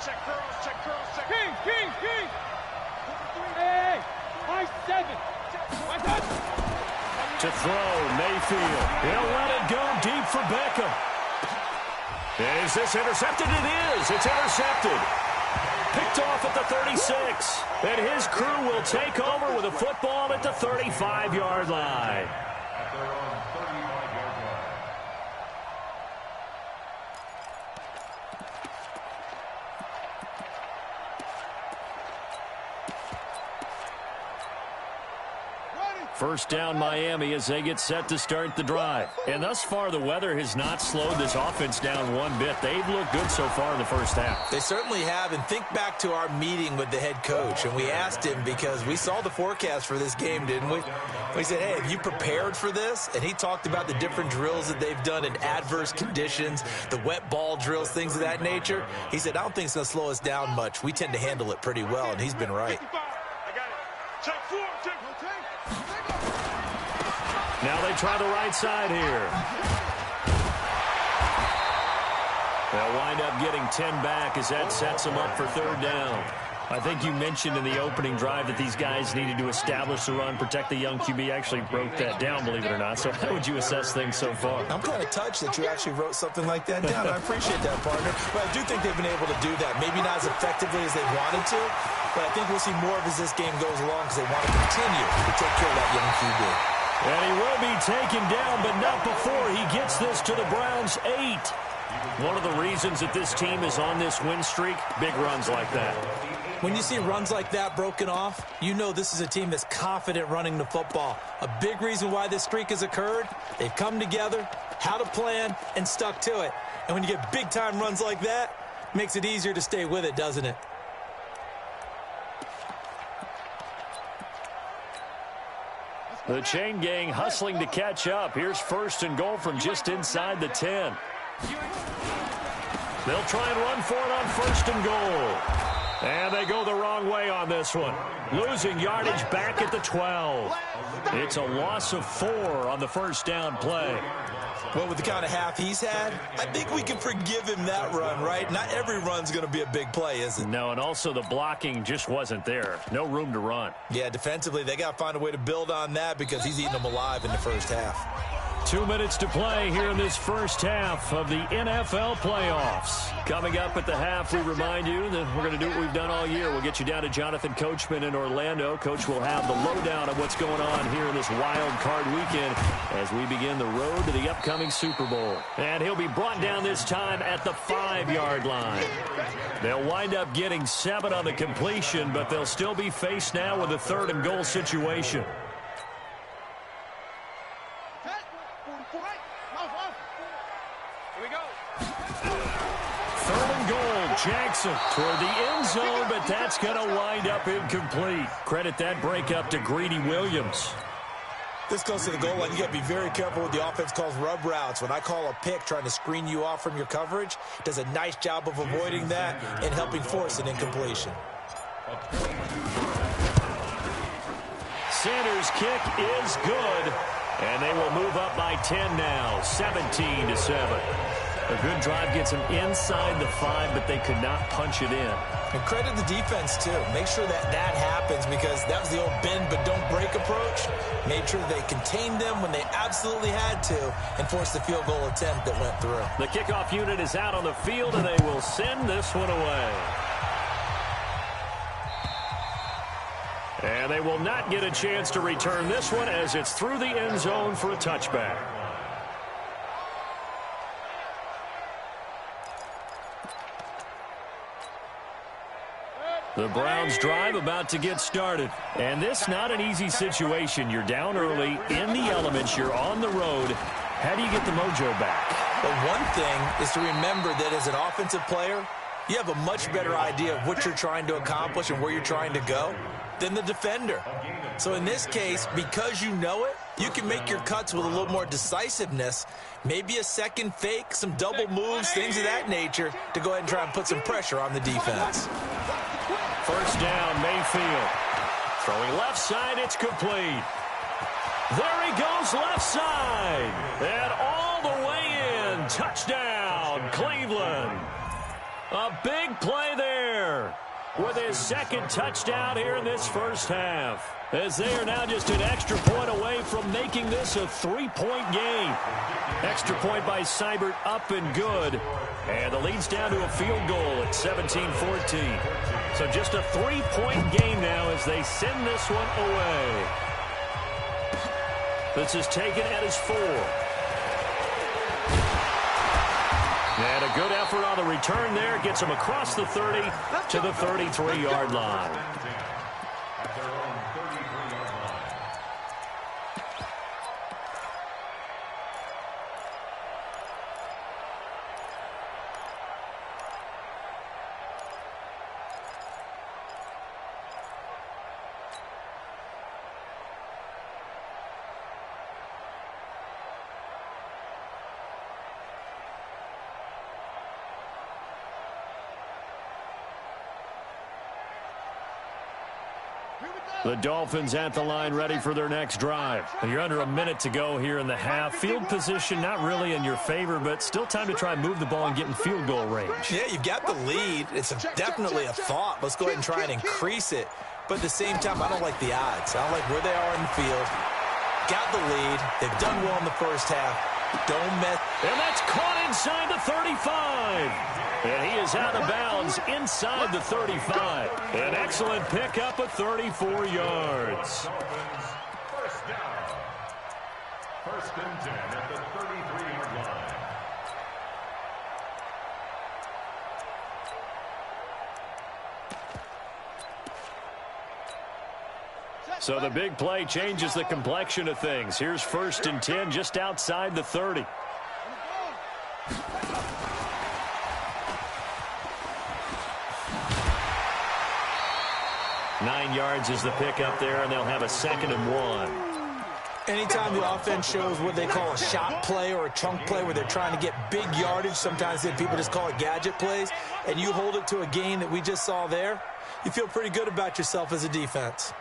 King. Hey, my 7. My touch. To throw, Mayfield. He'll let it go deep for Beckham. Is this intercepted? It is. It's intercepted. Picked off at the 36. And his crew will take over with a football at the 35-yard line. First down Miami as they get set to start the drive. And thus far, the weather has not slowed this offense down one bit. They've looked good so far in the first half. They certainly have. And think back to our meeting with the head coach. And we asked him because we saw the forecast for this game, didn't we? We said, hey, have you prepared for this? And he talked about the different drills that they've done in adverse conditions, the wet ball drills, things of that nature. He said, I don't think it's going to slow us down much. We tend to handle it pretty well, and he's been right. Now they try the right side here. They'll wind up getting 10 back as that sets them up for third down. I think you mentioned in the opening drive that these guys needed to establish the run, protect the young QB. Actually broke that down, believe it or not. So how would you assess things so far? I'm kind of touched that you actually wrote something like that down. I appreciate that, partner. But I do think they've been able to do that. Maybe not as effectively as they wanted to, but I think we'll see more of as this game goes along because they want to continue to take care of that young QB. And he will be taken down, but not before he gets this to the Browns' 8. One of the reasons that this team is on this win streak, big runs like that. When you see runs like that broken off, you know this is a team that's confident running the football. A big reason why this streak has occurred, they've come together, had a plan, and stuck to it. And when you get big-time runs like that, it makes it easier to stay with it, doesn't it? The chain gang hustling to catch up. Here's first and goal from just inside the 10. They'll try and run for it on first and goal. And they go the wrong way on this one. Losing yardage back at the 12. It's a loss of 4 on the first down play. Well, with the kind of half he's had, I think we can forgive him that run, right? Not every run's going to be a big play, is it? No, and also the blocking just wasn't there. No room to run. Yeah, defensively, they got to find a way to build on that because he's eating them alive in the first half. 2 minutes to play here in this first half of the NFL playoffs. Coming up at the half, we remind you that we're going to do what we've done all year. We'll get you down to Jonathan Coachman in Orlando. Coach will have the lowdown of what's going on here in this wild card weekend as we begin the road to the upcoming Super Bowl. And he'll be brought down this time at the 5-yard line. They'll wind up getting 7 on the completion, but they'll still be faced now with a third and goal situation. Jackson toward the end zone, but that's going to wind up incomplete. Credit that breakup to Greedy Williams. This goes to the goal line. You got to be very careful with the offense calls rub routes. When I call a pick trying to screen you off from your coverage, does a nice job of avoiding that and helping force an incompletion. Sanders' kick is good, and they will move up by 10 now, 17-7. A good drive gets them inside the 5, but they could not punch it in. And credit the defense, too. Make sure that that happens because that was the old bend but don't break approach. Made sure they contained them when they absolutely had to and forced the field goal attempt that went through. The kickoff unit is out on the field, and they will send this one away. And they will not get a chance to return this one as it's through the end zone for a touchback. The Browns drive about to get started. And this not an easy situation. You're down early, in the elements, you're on the road. How do you get the mojo back? Well, one thing is to remember that as an offensive player, you have a much better idea of what you're trying to accomplish and where you're trying to go than the defender. So in this case, because you know it, you can make your cuts with a little more decisiveness, maybe a second fake, some double moves, things of that nature, to go ahead and try and put some pressure on the defense. First down, Mayfield. Throwing left side, it's complete. There he goes, left side. And all the way in. Touchdown, Cleveland. A big play there with his second touchdown here in this first half, as they are now just an extra point away from making this a 3-point game. Extra point by Seibert up and good, and the lead's down to a field goal at 17-14. So just a 3-point game now as they send this one away. This is taken at his 4. And a good effort on the return there. Gets him across the 30 to the 33-yard line. The Dolphins at the line ready for their next drive. You're under a minute to go here in the half. Field position not really in your favor, but still time to try and move the ball and get in field goal range. Yeah, you've got the lead. It's definitely a thought. Let's go ahead and try and increase it. But at the same time, I don't like the odds. I don't like where they are in the field. Got the lead. They've done well in the first half. Don't mess. And that's caught inside the 35. And he is out of bounds inside the 35. An excellent pickup of 34 yards. First down. First and 10 at the 33-yard line. So the big play changes the complexion of things. Here's first and 10 just outside the 30. Nine yards is the pickup there, and they'll have a 2nd and 1. Anytime the offense shows what they call a shot play or a chunk play where they're trying to get big yardage, sometimes people just call it gadget plays, and you hold it to a gain that we just saw there, you feel pretty good about yourself as a defense.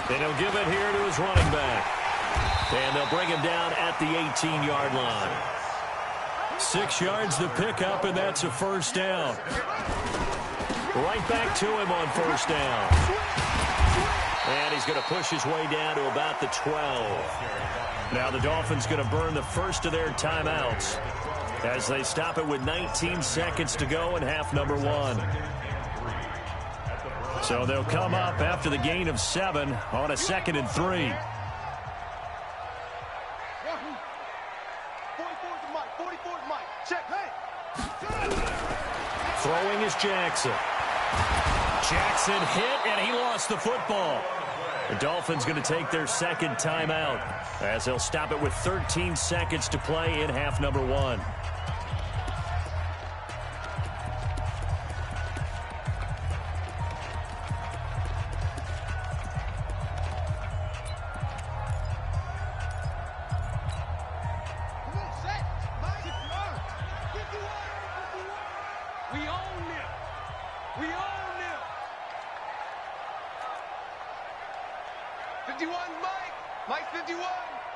And he'll give it here to his running back. And they'll bring him down at the 18-yard line. 6 yards to pick up, and that's a first down. Right back to him on first down. And he's going to push his way down to about the 12. Now the Dolphins going to burn the first of their timeouts as they stop it with 19 seconds to go in half number 1. So they'll come up after the gain of 7 on a 2nd and 3. Throwing is Jackson. Jackson hit, and he lost the football. The Dolphins going to take their second timeout as they'll stop it with 13 seconds to play in half number 1.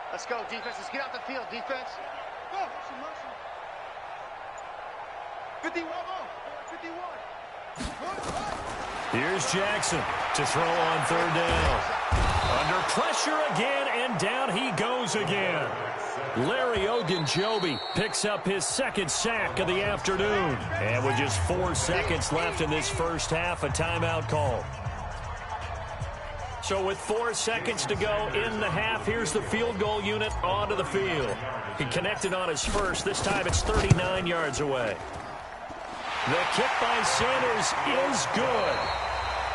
Let's go, defense. Let's get out the field, defense. Go. 51. 51. Here's Jackson to throw on third down. Under pressure again, and down he goes again. Larry Ogunjobi picks up his second sack of the afternoon. And with just 4 seconds left in this first half, a timeout call. So with 4 seconds to go in the half, here's the field goal unit onto the field. He connected on his first. This time it's 39 yards away. The kick by Sanders is good.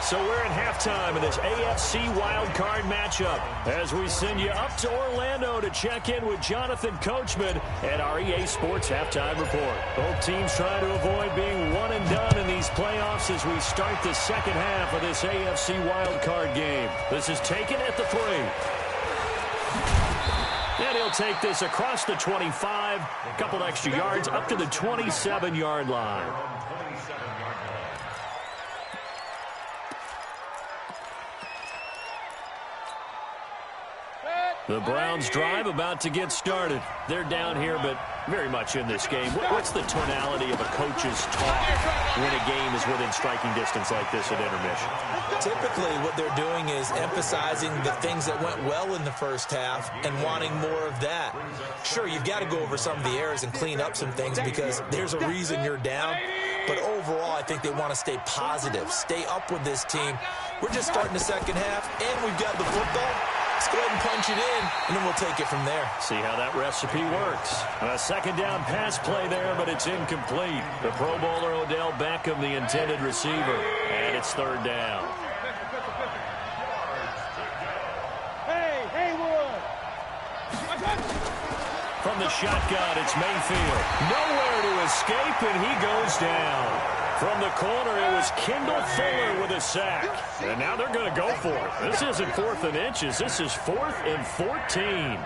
So we're in halftime of this AFC wildcard matchup as we send you up to Orlando to check in with Jonathan Coachman at our EA Sports Halftime Report. Both teams trying to avoid being one and done in these playoffs as we start the second half of this AFC wildcard game. This is taken at the 3. And he'll take this across the 25, a couple extra yards up to the 27-yard line. The Browns drive about to get started. They're down here, but very much in this game. What's the tonality of a coach's talk when a game is within striking distance like this at intermission? Typically, what they're doing is emphasizing the things that went well in the first half and wanting more of that. Sure, you've got to go over some of the errors and clean up some things because there's a reason you're down. But overall, I think they want to stay positive, stay up with this team. We're just starting the second half, and we've got the football. Let's go ahead and punch it in, and then we'll take it from there. See how that recipe works. A second down pass play there, but it's incomplete. The Pro Bowler Odell Beckham, the intended receiver, and it's third down. Hey, Haywood! From the shotgun, it's Mayfield. Nowhere to escape, and he goes down. From the corner, it was Kendall Fuller with a sack. And now they're going to go for it. This isn't 4th and inches. This is 4th and 14.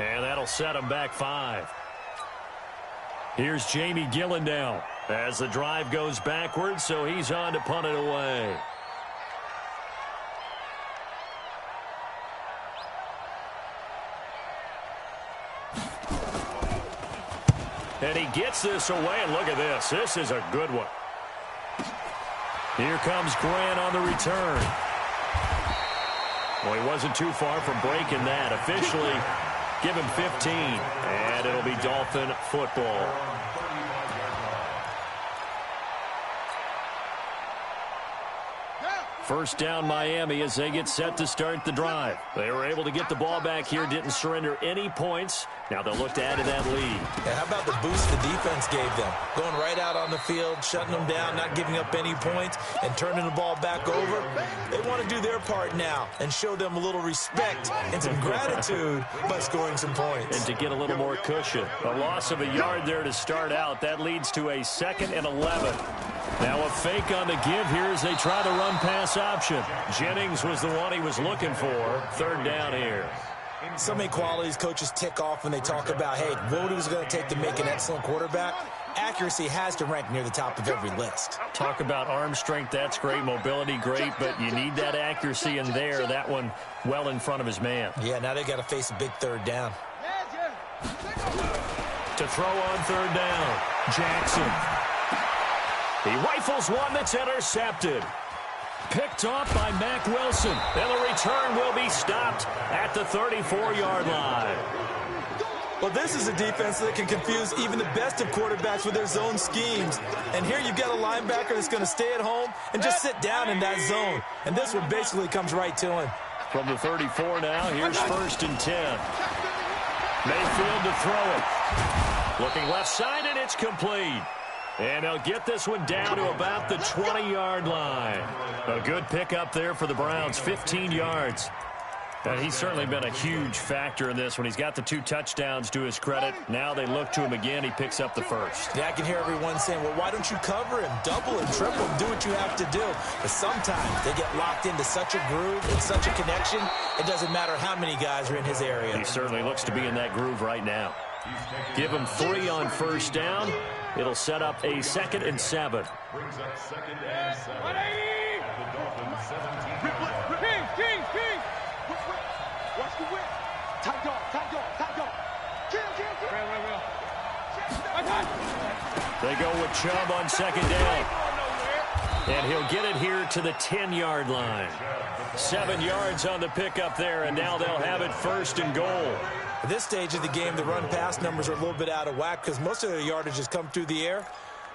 And that'll set him back 5. Here's Jamie Gillen now as the drive goes backwards, so he's on to punt it away. And he gets this away, and look at this. This is a good one. Here comes Grant on the return. Well, he wasn't too far from breaking that. Officially, give him 15, and it'll be Dolphin football. First down Miami as they get set to start the drive. They were able to get the ball back here, didn't surrender any points. Now they'll look to add to that lead. Yeah, how about the boost the defense gave them? Going right out on the field, shutting them down, not giving up any points, and turning the ball back over. They want to do their part now and show them a little respect and some gratitude by scoring some points. And to get a little more cushion. A loss of a yard there to start out. That leads to a 2nd and 11. Now a fake on the give here as they try the run-pass option. Jennings was the one he was looking for. Third down here. So many qualities coaches tick off when they talk about, hey, what is it going to take to make an excellent quarterback? Accuracy has to rank near the top of every list. Talk about arm strength, that's great. Mobility, great, but you need that accuracy in there. That one well in front of his man. Yeah, now they got to face a big third down. To throw on third down, Jackson. He rifles one that's intercepted. Picked off by Mack Wilson. And the return will be stopped at the 34-yard line. Well, this is a defense that can confuse even the best of quarterbacks with their zone schemes. And here you've got a linebacker that's going to stay at home and just sit down in that zone. And this one basically comes right to him. From the 34 now, here's 1st and 10. Mayfield to throw it. Looking left side, and it's complete. And they'll get this one down to about the 20-yard line. A good pickup there for the Browns, 15 yards. And he's certainly been a huge factor in this when he's got the 2 touchdowns to his credit. Now they look to him again. He picks up the first. Yeah, I can hear everyone saying, well, why don't you cover him, double him, triple him, do what you have to do. But sometimes they get locked into such a groove and such a connection, it doesn't matter how many guys are in his area. He certainly looks to be in that groove right now. Give him 3 on first down. It'll set up a 2nd and 7. Brings up 2nd and 7. At the Dolphins 17. King! Watch the whip. Top dog. Kill. They go with Chubb on 2nd down. And he'll get it here to the 10-yard line. 7 yards on the pickup there, and now they'll have it 1st and goal. At this stage of the game, the run-pass numbers are a little bit out of whack because most of their yardage has come through the air.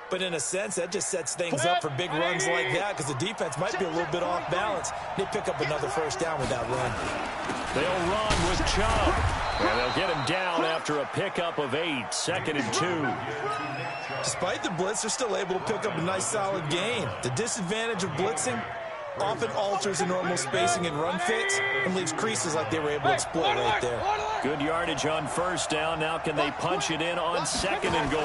But in a sense, that just sets things up for big runs like that because the defense might be a little bit off balance. They pick up another first down with that run. They'll run with Chubb. And they'll get him down after a pickup of 8, 2nd and 2. Despite the blitz, they're still able to pick up a nice solid gain. The disadvantage of blitzing, often alters the normal spacing and run fits and leaves creases like they were able to exploit right there. Good yardage on first down. Now can they punch it in on second and goal?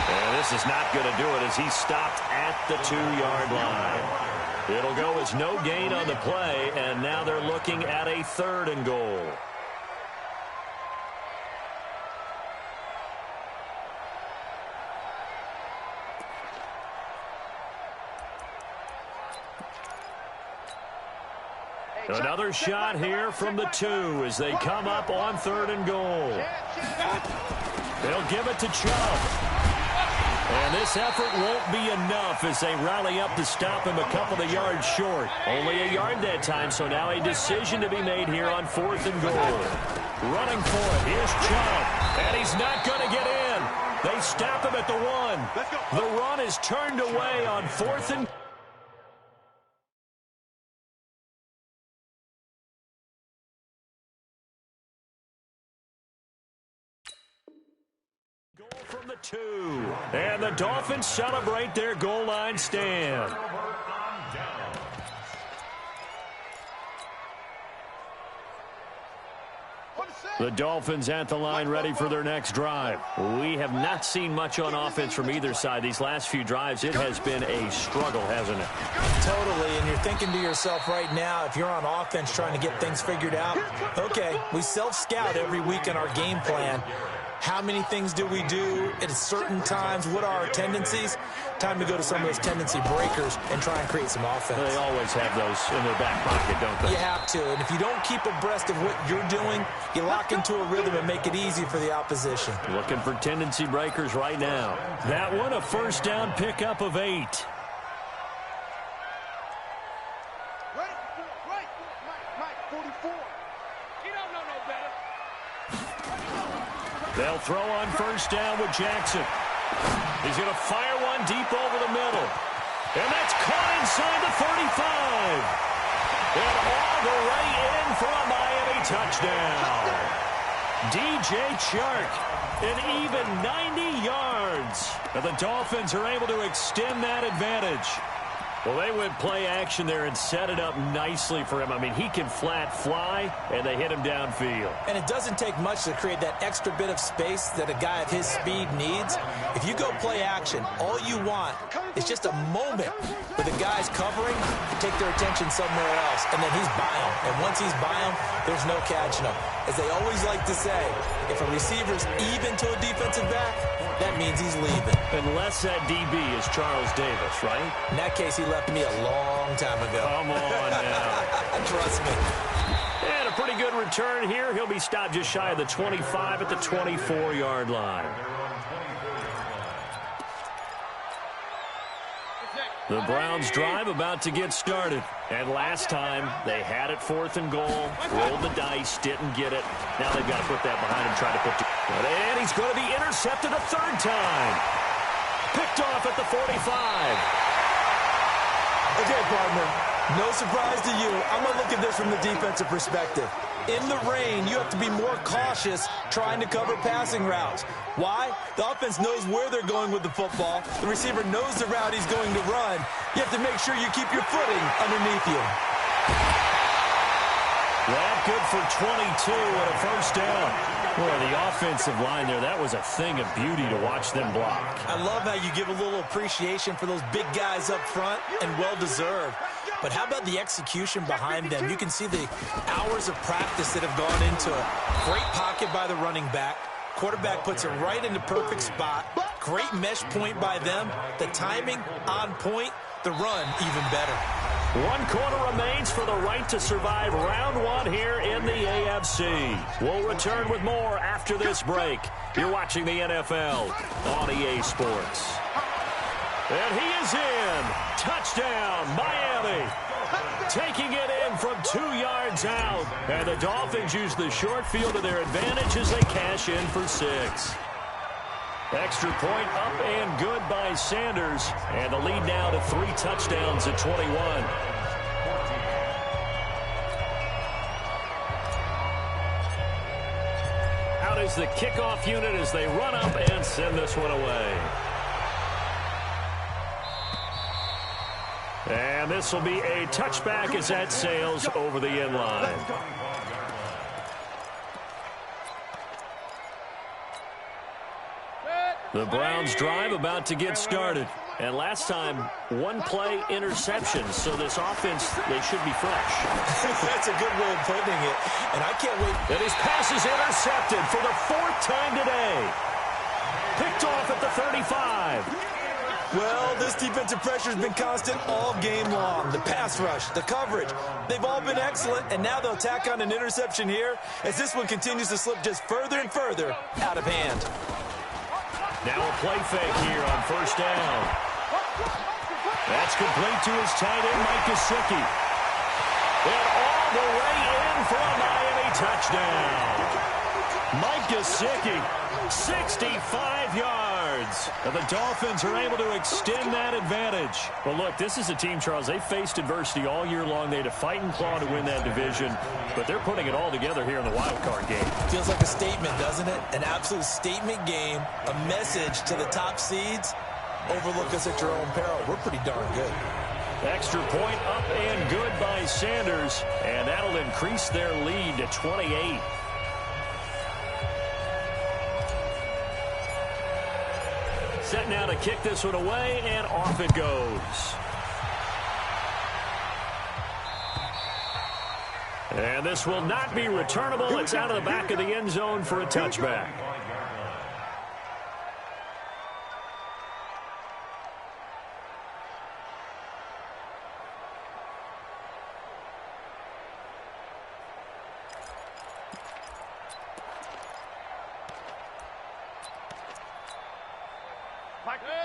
And this is not going to do it as he stopped at the 2-yard line. It'll go as no gain on the play, and now they're looking at a 3rd and goal. Another shot here from the 2 as they come up on 3rd and goal. They'll give it to Chubb. And this effort won't be enough as they rally up to stop him a couple of yards short. Only a yard that time, so now a decision to be made here on 4th and goal. Running for it, here's Chubb. And he's not going to get in. They stop him at the 1. The run is turned away on 4th and goal. From the 2. And the Dolphins celebrate their goal line stand. The Dolphins at the line ready for their next drive. We have not seen much on offense from either side. These last few drives, it has been a struggle, hasn't it? Totally, and you're thinking to yourself right now, if you're on offense trying to get things figured out, okay, we self-scout every week in our game plan. How many things do we do at certain times? What are our tendencies? Time to go to some of those tendency breakers and try and create some offense. They always have those in their back pocket, don't they? You have to, and if you don't keep abreast of what you're doing, you lock into a rhythm and make it easy for the opposition. Looking for tendency breakers right now. That one, a first down pickup of 8. Right, Mike, 44. You don't know no better. They'll throw on first down with Jackson. He's going to fire one deep over the middle. And that's caught inside the 35. And all the way in for a Miami touchdown. DJ Chark, an even 90 yards. And the Dolphins are able to extend that advantage. Well, they went play action there and set it up nicely for him. I mean, he can flat fly, and they hit him downfield. And it doesn't take much to create that extra bit of space that a guy of his speed needs. If you go play action, all you want is just a moment where the guy's covering, take their attention somewhere else, and then he's by him. And once he's by him, there's no catching him. As they always like to say, if a receiver's even to a defensive back, that means he's leaving. Unless that DB is Charles Davis, right? In that case, he left me a long time ago. Come on now. Trust me. And a pretty good return here. He'll be stopped just shy of the 25 at the 24-yard line. The Browns drive about to get started. And last time, they had it 4th and goal, rolled the dice, didn't get it. Now they've got to put that behind him, try to put and he's going to be intercepted a 3rd time. Picked off at the 45. Okay, partner, no surprise to you. I'm going to look at this from the defensive perspective. In the rain, you have to be more cautious trying to cover passing routes. Why? The offense knows where they're going with the football. The receiver knows the route he's going to run. You have to make sure you keep your footing underneath you. That good for 22 and a first down. Boy, the offensive line there, that was a thing of beauty to watch them block. I love how you give a little appreciation for those big guys up front, and well-deserved. But how about the execution behind them? You can see the hours of practice that have gone into it. Great pocket by the running back. Quarterback puts it right in the perfect spot. Great mesh point by them. The timing on point. The run even better. 1 quarter remains for the right to survive round 1 here in the AFC. We'll return with more after this break. You're watching the NFL on EA Sports. And he is in. Touchdown, Miami. Taking it in from 2 yards out. And the Dolphins use the short field to their advantage as they cash in for 6. Extra point up and good by Sanders. And the lead now to 3 touchdowns at 21. Out is the kickoff unit as they run up and send this one away. And this will be a touchback as that sails over the end line. The Browns drive about to get started. And last time, one-play interception. So this offense, they should be fresh. That's a good way of putting it. And I can't wait. And his pass is intercepted for the 4th time today. Picked off at the 35. Well, this defensive pressure has been constant all game long. The pass rush, the coverage, they've all been excellent, and now they'll tack on an interception here as this one continues to slip just further and further out of hand. Now a play fake here on first down. That's complete to his tight end, Mike Gesicki. And all the way in for a Miami touchdown. Mike Gesicki, 65 yards. And the Dolphins are able to extend that advantage. Well, look, this is a team, Charles, they faced adversity all year long. They had to fight and claw to win that division, but they're putting it all together here in the wild card game. Feels like a statement, doesn't it? An absolute statement game, a message to the top seeds. Overlook us at your own peril. We're pretty darn good. Extra point up and good by Sanders, and that'll increase their lead to 28. Set now to kick this one away, and off it goes. And this will not be returnable. It's out of the back of the end zone for a touchback.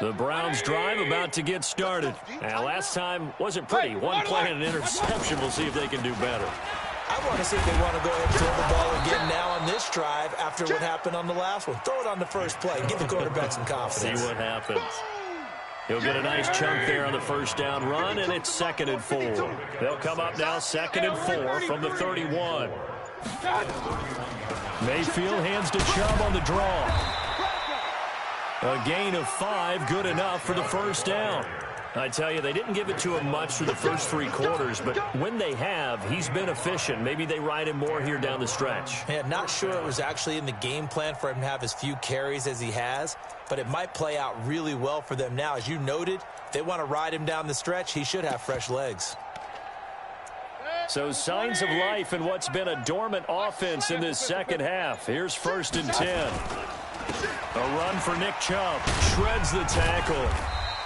The Browns drive about to get started. Now, last time wasn't pretty. One play and an interception. We'll see if they can do better. I want to see if they want to go ahead and throw the ball again now on this drive after what happened on the last one. Throw it on the first play. Give the quarterback some confidence. See what happens. He'll get a nice chunk there on the first down run, and it's 2nd and 4. They'll come up now 2nd and 4 from the 31. Mayfield hands to Chubb on the draw. A gain of 5, good enough for the first down. I tell you, they didn't give it to him much through the first 3 quarters, but when they have, he's been efficient. Maybe they ride him more here down the stretch. Man, not sure it was actually in the game plan for him to have as few carries as he has, but it might play out really well for them now. As you noted, if they want to ride him down the stretch, he should have fresh legs. So signs of life in what's been a dormant offense in this second half. Here's 1st and 10. A run for Nick Chubb. Shreds the tackle.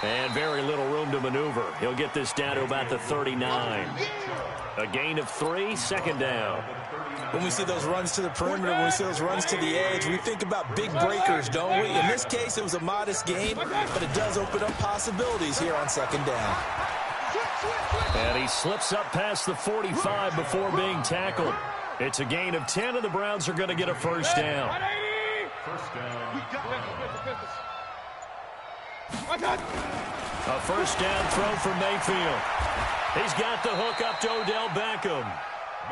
And very little room to maneuver. He'll get this down to about the 39. A gain of 3, 2nd down. When we see those runs to the perimeter, when we see those runs to the edge, we think about big breakers, don't we? In this case, it was a modest gain, but it does open up possibilities here on 2nd down. And he slips up past the 45 before being tackled. It's a gain of 10, and the Browns are going to get a first down. First down. A first down throw for Mayfield. He's got the hook up to Odell Beckham.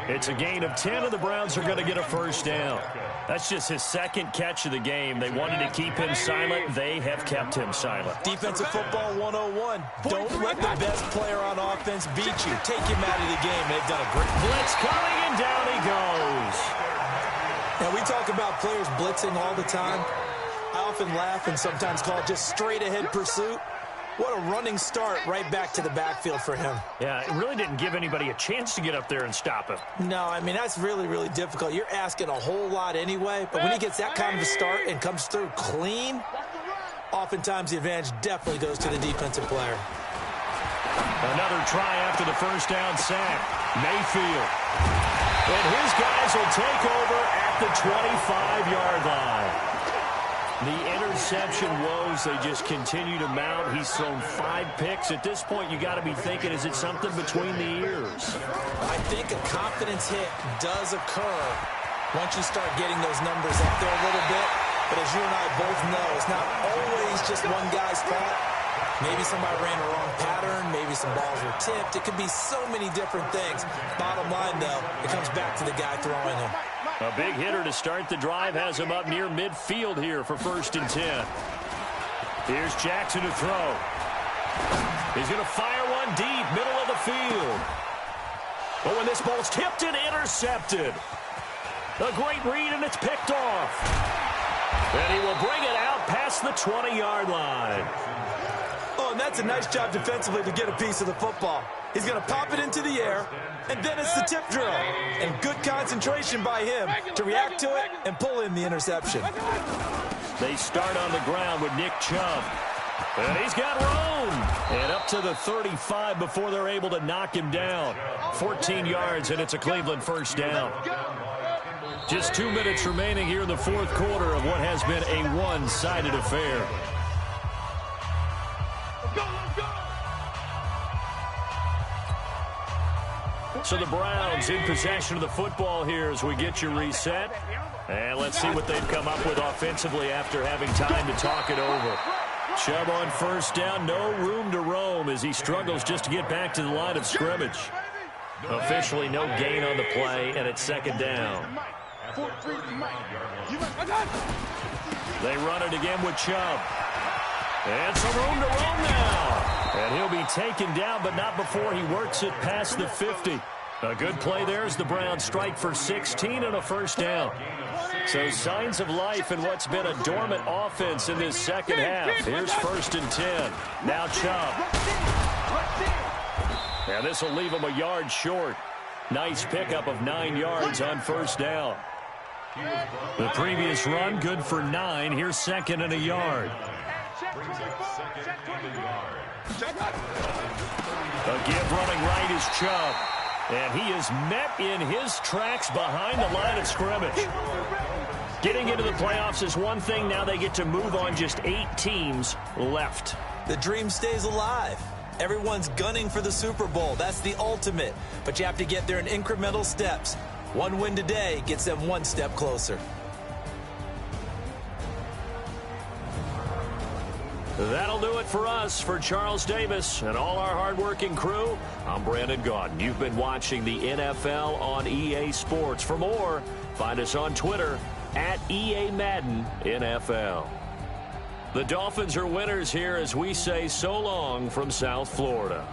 It's a gain of 10, and the Browns are going to get a first down. That's just his 2nd catch of the game. They wanted to keep him silent. They have kept him silent. Defensive football 101. Don't let the best player on offense beat you. Take him out of the game. They've done a great blitz coming, and down he goes. Now, we talk about players blitzing all the time. I often laugh and sometimes call it just straight-ahead pursuit. What a running start right back to the backfield for him. Yeah, it really didn't give anybody a chance to get up there and stop him. No, I mean, that's really, really difficult. You're asking a whole lot anyway, but when he gets that kind of a start and comes through clean, oftentimes the advantage definitely goes to the defensive player. Another try after the first down sack. Mayfield. And his guys will take over at the 25-yard line. The interception woes, they just continue to mount. He's thrown 5 picks. At this point, you got to be thinking, is it something between the ears? I think a confidence hit does occur once you start getting those numbers up there a little bit. But as you and I both know, it's not always just one guy's fault. Maybe somebody ran a wrong pattern. Maybe some balls were tipped. It could be so many different things. Bottom line, though, it comes back to the guy throwing them. A big hitter to start the drive has him up near midfield here for 1st and 10. Here's Jackson to throw. He's going to fire one deep, middle of the field. But when this ball's tipped and intercepted. A great read, and it's picked off. And he will bring it out past the 20-yard line. Oh, and that's a nice job defensively to get a piece of the football. He's going to pop it into the air, and then it's the tip drill. And good concentration by him to react to it and pull in the interception. They start on the ground with Nick Chubb. And he's got room. And up to the 35 before they're able to knock him down. 14 yards, and it's a Cleveland first down. Just 2 minutes remaining here in the fourth quarter of what has been a one-sided affair. So the Browns in possession of the football here as we get you reset. And let's see what they've come up with offensively after having time to talk it over. Chubb on first down, no room to roam as he struggles just to get back to the line of scrimmage. Officially no gain on the play, and it's second down. They run it again with Chubb. And some room to roam now. And he'll be taken down, but not before he works it past the 50. A good play there as the Browns strike for 16 and a first down. So signs of life in what's been a dormant offense in this second half. Here's 1st and 10. Now Chubb. And this will leave him a yard short. Nice pickup of 9 yards on first down. The previous run good for 9. Here's 2nd and a yard. A give running right is Chubb. And he is met in his tracks behind the line of scrimmage. Getting into the playoffs is one thing. Now they get to move on. Just 8 teams left. The dream stays alive. Everyone's gunning for the Super Bowl. That's the ultimate. But you have to get there in incremental steps. One win today gets them one step closer. That'll do it for us. For Charles Davis and all our hardworking crew, I'm Brandon Gaudin. You've been watching the NFL on EA Sports. For more, find us on Twitter at EA Madden NFL. The Dolphins are winners here as we say so long from South Florida.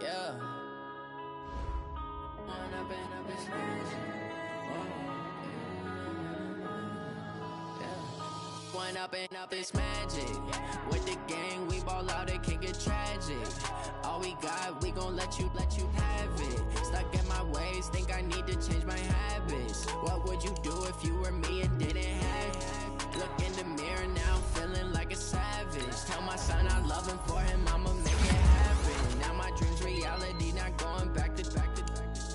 Yeah. One up and up is magic. With the gang, we ball out, it can get tragic. All we got, we gon' let you have it. Stuck in my ways, think I need to change my habits. What would you do if you were me and didn't have it? Look in the mirror now, feeling like a savage. Tell my son I love him, for him I'ma make it happen. Now my dreams reality, not going back to back.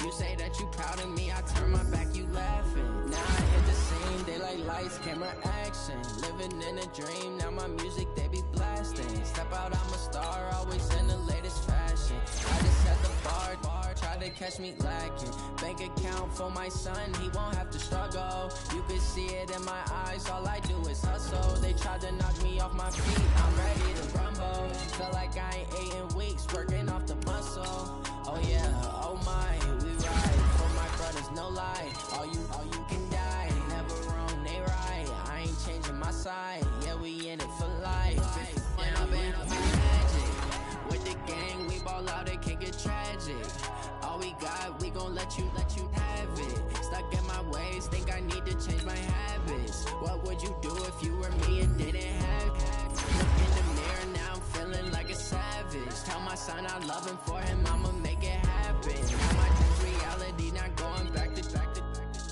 You say that you proud of me, I turn my back, you laughing. Now I hit the scene, they like lights, camera, action. Living in a dream, now my music, they be blasting. Step out, I'm a star, always in the latest fashion. I just set the bar, try to catch me lacking. Bank account for my son, he won't have to struggle. You can see it in my eyes, all I do is hustle. They tried to knock me off my feet, I'm ready to rumble. Feel like I ain't ate in weeks, working off the muscle. Oh yeah, oh my, we ride for my brothers, no lie. All you can die, never wrong, they right. I ain't changing my side, yeah, we in it for life. And I've been magic. With the gang, we ball out, it can get tragic. All we got, we gon' let you have it. Stuck in my ways, think I need to change my habits. What would you do if you were me and didn't have it? Look in the mirror now, I'm feeling like a savage. Tell my son I love him, for him I'ma make it happen. Now my dreams reality, not going back to back.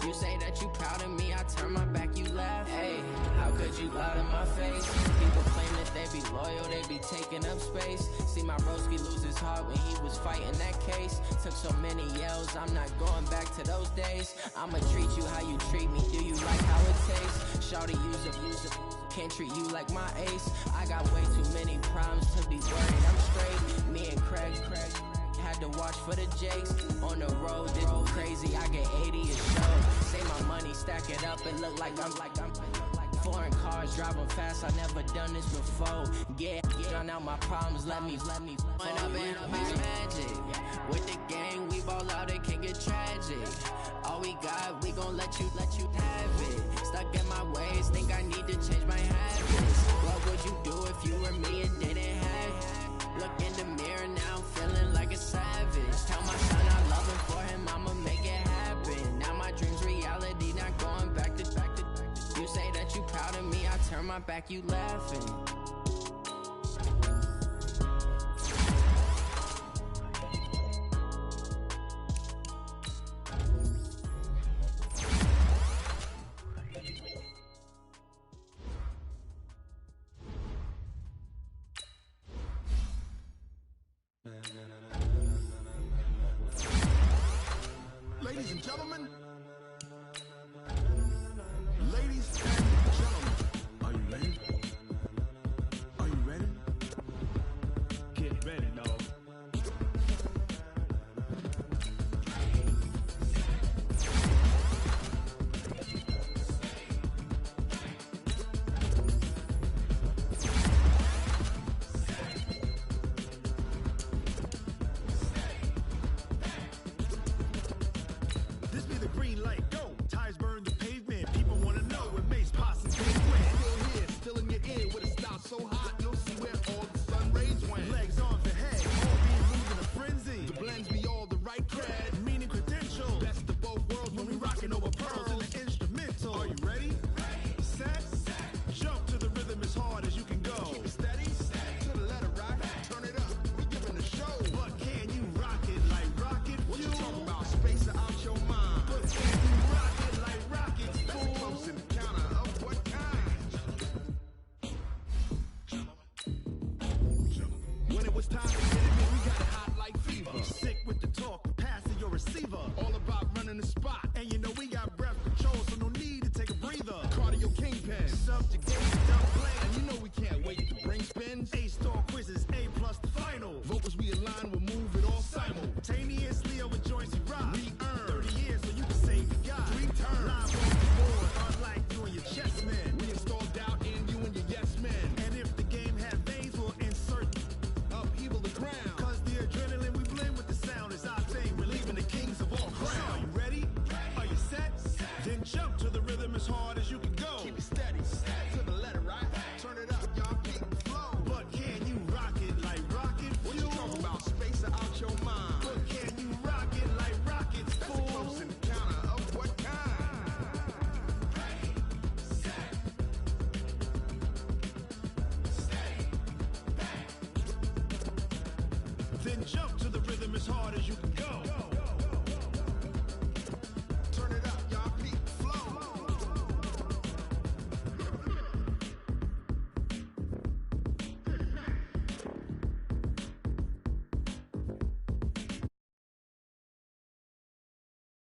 You say that you proud of me, I turn my back, you laugh. Hey, how could you lie to my face? People claim that they be loyal, they be taking up space. See my broski lose his heart when he was fighting that case. Took so many yells, I'm not going back to those days. I'ma treat you how you treat me, do you like how it tastes? Shawty, use it, can't treat you like my ace. I got way too many problems to be worried, I'm straight. Me and Craig had to watch for the Jakes. On the road, this crazy, I get 80 a show. Say my money, stack it up, it look like I'm foreign cars, driving fast, I never done this before. Get on out my problems, let me When up in magic, with the gang, we ball out, it can get tragic. All we got, we gon' let you have it. Stuck in my ways, think I need to change my habits. What would you do if you were me and didn't have it? Look in the mirror now, feeling like a savage. Tell my son I love him, for him I'ma make it happen. Now my dream's reality, not going back to. You say that you proud of me, I turn my back, you laughing. Ladies and gentlemen. Ladies and gentlemen. Are you ready? Are you ready? Get ready, dog. This be the green light, go. Tires burn the pavement. People wanna know what makes posse big when. Still here, still in your ear with a style so hot, you'll see where all the sun rays went. Legs on the head, all being moved in a frenzy. The blends be all the right cred, meaning credential. Best of both worlds when we rockin' over pearls in the instrumental. Are you ready? Set, jump to the rhythm as hard as you can go. Keep it steady, to the letter right. Turn it up, we giving the show. But can you rock it like rocket fuel? What you talking about? Space out your mind. But can you rock it like rockets, fool? That's a close encounter of what kind? When it was time to get it in, we got it hot like fever. Sick with the talk, pass to your receiver. All about running the spot. And you know we got breath control, so no need to take a breather. Cardio kingpin, subjugate, dumb blame. And you know we can't wait to bring spins. A-star quizzes, A+ the final. Vocals we align, we'll move it all simultaneously over joints we rock. We earn 30 years so you can save the guy. 3 turns, live on the board, unlike you and your chess men. We install doubt in you and your yes men. And if the game had veins, we'll insert upheaval the ground. Cause the adrenaline we blend with the sound is our thing. We're leaving the kings of all ground. Are you ready? Are you set? Then jump to the rhythm as hard as you can go. Keep it steady, to the letter right. Turn it up, y'all keep the flow. But can you rock it like rocket fuel? What you talking about? Space out your mind. But can you rock it like rockets, fool? That's a close encounter of what kind? Then jump to the rhythm as hard as you can